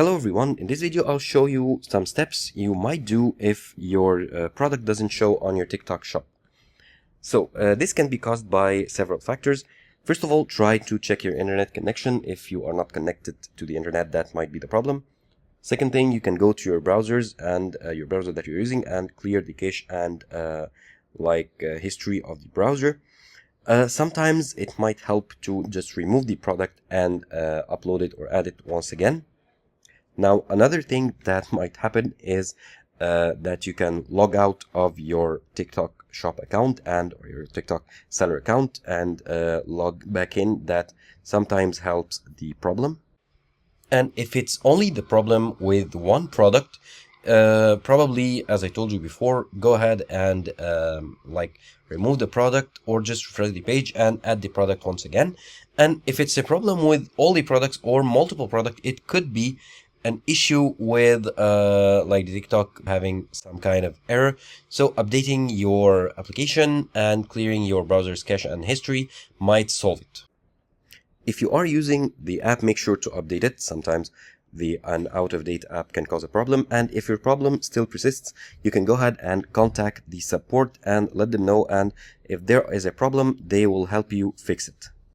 Hello everyone, in this video I'll show you some steps you might do if your product doesn't show on your TikTok shop. So this can be caused by several factors. First of all, try to check your internet connection. If you are not connected to the internet, that might be the problem. Second thing, you can go to your browsers and your browser that you're using and clear the cache and history of the browser. Sometimes it might help to just remove the product and upload it or add it once again. Now, another thing that might happen is that you can log out of your TikTok shop account or your TikTok seller account and log back in. That sometimes helps the problem. And if it's only the problem with one product, probably, as I told you before, go ahead and remove the product or just refresh the page and add the product once again. And if it's a problem with all the products or multiple products, it could be an issue with the TikTok having some kind of error. So updating your application and clearing your browser's cache and history might solve it. If you are using the app, make sure to update it. Sometimes an out-of-date app can cause a problem, and if your problem still persists, you can go ahead and contact the support and let them know, and if there is a problem, they will help you fix it.